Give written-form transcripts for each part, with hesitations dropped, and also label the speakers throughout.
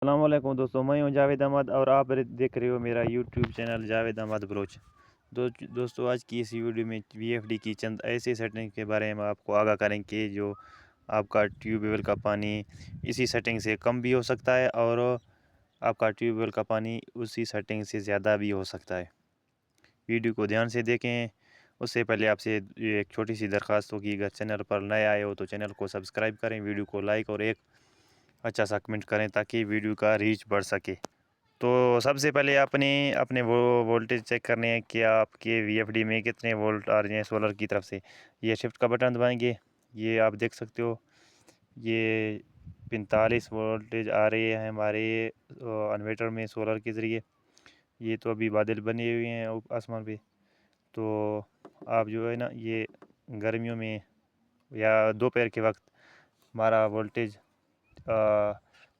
Speaker 1: السلام علیکم دوستوں، میں ہوں جاوید احمد اور آپ دیکھ رہے ہو میرا یوٹیوب چینل جاوید احمد بلوچ۔ دوستوں آج کی اس ویڈیو میں وی ایف ڈی کی چند ایسے سیٹنگ کے بارے میں آپ کو آگاہ کریں کہ جو آپ کا ٹیوب ویل کا پانی اسی سیٹنگ سے کم بھی ہو سکتا ہے اور آپ کا ٹیوب ویل کا پانی اسی سیٹنگ سے زیادہ بھی ہو سکتا ہے۔ ویڈیو کو دھیان سے دیکھیں۔ اس سے پہلے آپ سے ایک چھوٹی سی درخواست ہوگی، اگر چینل پر نئے آئے ہو تو چینل کو سبسکرائب کریں، ویڈیو کو لائک اور ایک اچھا سا کمنٹ کریں تاکہ ویڈیو کا ریچ بڑھ سکے۔ تو سب سے پہلے اپنے وہ وولٹیج چیک کرنے ہیں کہ آپ کے وی ایف ڈی میں کتنے وولٹ آ رہے ہیں سولر کی طرف سے۔ یہ شفٹ کا بٹن دبائیں گے، یہ آپ دیکھ سکتے ہو یہ 45 وولٹیج آ رہے ہیں ہمارے انورٹر میں سولر کے ذریعے۔ یہ تو ابھی بادل بنے ہوئے ہیں آسمان پہ، تو آپ جو ہے نا یہ گرمیوں میں یا دوپہر کے وقت ہمارا وولٹیج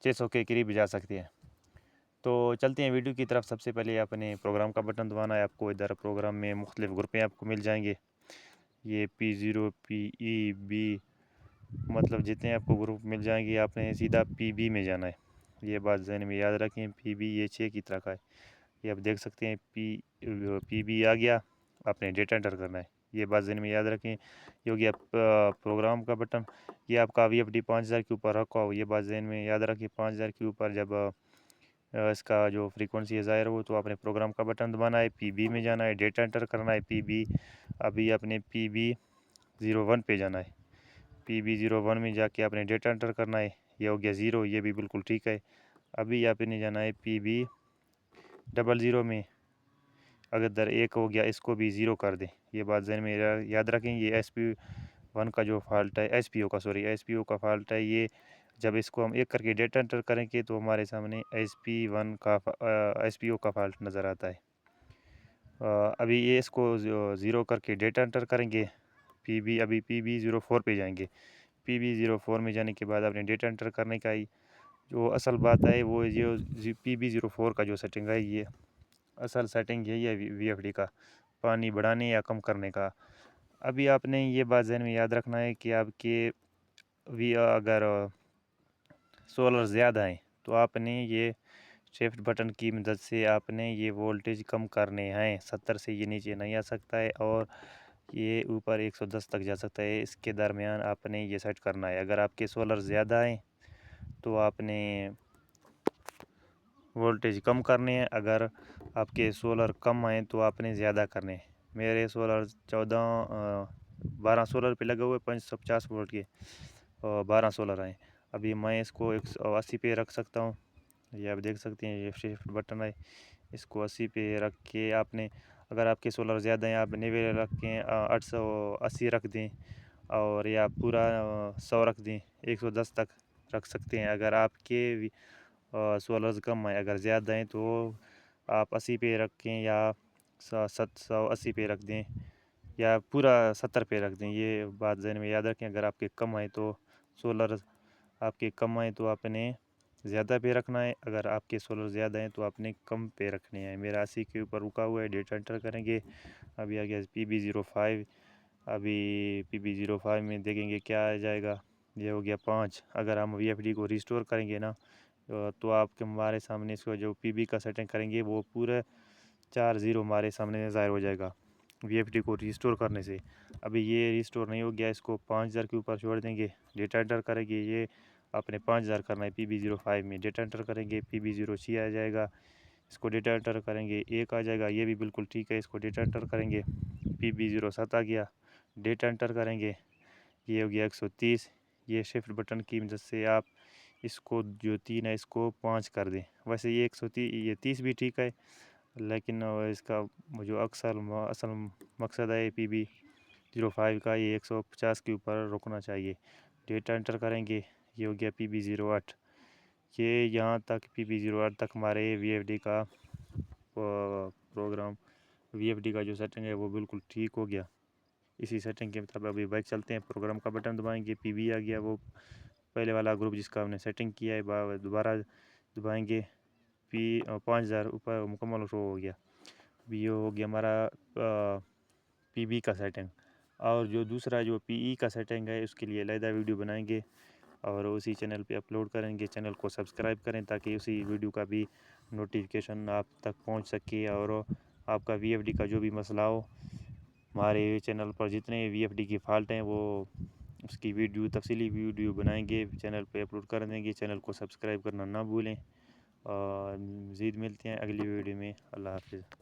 Speaker 1: 600 کے قریب جا سکتے ہیں۔ تو چلتے ہیں ویڈیو کی طرف۔ سب سے پہلے اپنے پروگرام کا بٹن دبانا ہے۔ آپ کو ادھر پروگرام میں مختلف گروپیں آپ کو مل جائیں گے، یہ P0 PE B، مطلب جتنے آپ کو گروپ مل جائیں گے آپ نے سیدھا PB میں جانا ہے۔ یہ بات ذہن میں یاد رکھیں، PB یہ 6 کی طرح کا ہے۔ یہ آپ دیکھ سکتے ہیں PB آ گیا، آپ نے ڈیٹا انٹر کرنا ہے، یہ بات ذہن میں یاد رکھیں۔ یہ ہو گیا پروگرام کا بٹن۔ یہ آپ کا وی ایف ڈی 5000 کے اوپر رکھا ہو، یہ بات ذہن میں یاد رکھیں۔ 5000 کے اوپر جب اس کا جو فریکوینسی ہے ظاہر ہو تو آپ نے پروگرام کا بٹن دبانا ہے، PB میں جانا ہے، ڈیٹا انٹر کرنا ہے PB۔ ابھی آپ نے PB01 پہ جانا ہے، PB01 میں جا کے آپ نے ڈیٹا انٹر کرنا ہے۔ یہ ہو گیا 0، یہ بھی بالکل ٹھیک ہے۔ ابھی آپ نے جانا ہے PB00 میں، اگر در 1 ہو گیا اس کو بھی 0 کر دیں۔ یہ بات ذہن میں یاد رکھیں۔ یہ SP1 کا جو فالٹ ہے، SPO کا فالٹ ہے، یہ جب اس کو ہم ایک کر کے ڈیٹا انٹر کریں گے تو ہمارے سامنے SPO کا فالٹ نظر آتا ہے۔ ابھی یہ اس کو 0 کر کے ڈیٹا انٹر کریں گے، ابھی PB04 پہ جائیں گے۔ PB04 میں جانے کے بعد آپ نے ڈیٹا انٹر کرنے کا جو اصل بات ہے وہ جو PB04 کا جو سیٹنگ ہے، یہ اصل سیٹنگ یہی ہے وی ایف ڈی کا پانی بڑھانے یا کم کرنے کا۔ ابھی آپ نے یہ بات ذہن میں یاد رکھنا ہے کہ آپ کے اگر سولر زیادہ ہیں تو آپ نے یہ شفٹ بٹن کی مدد سے آپ نے یہ وولٹیج کم کرنے ہیں۔ 70 سے یہ نیچے نہیں آ سکتا ہے اور یہ اوپر 110 تک جا سکتا ہے، اس کے درمیان آپ نے یہ سیٹ کرنا ہے۔ اگر آپ کے سولر زیادہ ہیں تو آپ نے وولٹیج کم کرنے ہیں، اگر آپ کے سولر کم آئیں تو آپ نے زیادہ کرنے ہیں۔ میرے سولر 12 سولر پہ لگے ہوئے 550 وولٹ کے 12 سولر ہیں۔ ابھی میں اس کو 180 پہ رکھ سکتا ہوں، یہ آپ دیکھ سکتے ہیں، یہ شفٹ بٹن ہے، اس کو 80 پہ رکھ کے آپ نے، اگر آپ کے سولر زیادہ ہیں آپ 90 رکھ کے 880 رکھ دیں، اور یا پورا 100 رکھ دیں، 110 تک رکھ سکتے ہیں۔ اگر آپ کے سولرز کم ہیں، اگر زیادہ ہیں تو آپ 80 پہ رکھیں یا 180 پہ رکھ دیں یا پورا 70 پہ رکھ دیں۔ یہ بات ذہن میں یاد رکھیں۔ اگر آپ کے کم آئیں تو سولر آپ کے کم آئیں تو آپ نے زیادہ پہ رکھنا ہے، اگر آپ کے سولر زیادہ ہیں تو آپ نے کم پہ رکھنے ہیں۔ میرا 80 کے اوپر رکا ہوا ہے، ڈیٹا انٹر کریں گے۔ ابھی آ گیا PB05، ابھی PB05 میں دیکھیں گے کیا آ جائے گا، یہ ہو گیا 5۔ اگر ہم وی ایف ڈی کو ریسٹور کریں گے نا تو آپ کے ہمارے سامنے اس کو جو PB کا سیٹنگ کریں گے وہ پورا 4 0 ہمارے سامنے ظاہر ہو جائے گا وی ایف ڈی کو ریسٹور کرنے سے۔ ابھی یہ ریسٹور نہیں ہو گیا، اس کو 5000 کے اوپر چھوڑ دیں گے، ڈیٹا انٹر کریں گے۔ یہ آپ نے 5000 کرنا ہے، PB05 میں ڈیٹا انٹر کریں گے، PB06 آ جائے گا، اس کو ڈیٹا انٹر کریں گے، 1 آ جائے گا، یہ بھی بالکل ٹھیک ہے، اس کو ڈیٹا انٹر کریں گے۔ PB07 آ گیا، ڈیٹا انٹر کریں گے، یہ ہو گیا 130۔ یہ شفٹ بٹن کی مدد سے آپ اس کو جو 3 ہے اس کو 5 کر دیں۔ ویسے یہ 130 بھی ٹھیک ہے، لیکن اس کا جو اصل مقصد ہے PB05 کا، یہ 150 کے اوپر رکنا چاہیے۔ ڈیٹا انٹر کریں گے، یہ ہو گیا PB08۔ یہ یہاں تک PB08 تک ہمارے وی ایف ڈی کا پروگرام، وی ایف ڈی کا جو سیٹنگ ہے وہ بالکل ٹھیک ہو گیا۔ اسی سیٹنگ کے مطابق ابھی بیک چلتے ہیں، پروگرام کا بٹن دبائیں گے، PB آ گیا، وہ پہلے والا گروپ جس کا ہم نے سیٹنگ کیا ہے، دوبارہ دبائیں گے، 5000 اوپر مکمل شو ہو گیا۔ ابھی یہ ہو گیا ہمارا PB کا سیٹنگ۔ اور جو دوسرا جو PE کا سیٹنگ ہے اس کے لیے علیحدہ ویڈیو بنائیں گے، اور اسی چینل پہ اپلوڈ کریں گے. چینل کو سبسکرائب کریں تاکہ اسی ویڈیو کا بھی نوٹیفیکیشن آپ تک پہنچ سکے. اور آپ کا وی ایف ڈی کا جو بھی مسئلہ ہو، ہمارے چینل پر جتنے وی ایف ڈی کی فالٹ ہیں وہ اس کی ویڈیو تفصیلی ویڈیو بنائیں گے، چینل پہ اپلوڈ کر دیں گے. چینل کو سبسکرائب کرنا نہ بھولیں. اور مزید ملتے ہیں اگلی ویڈیو میں. اللہ حافظ.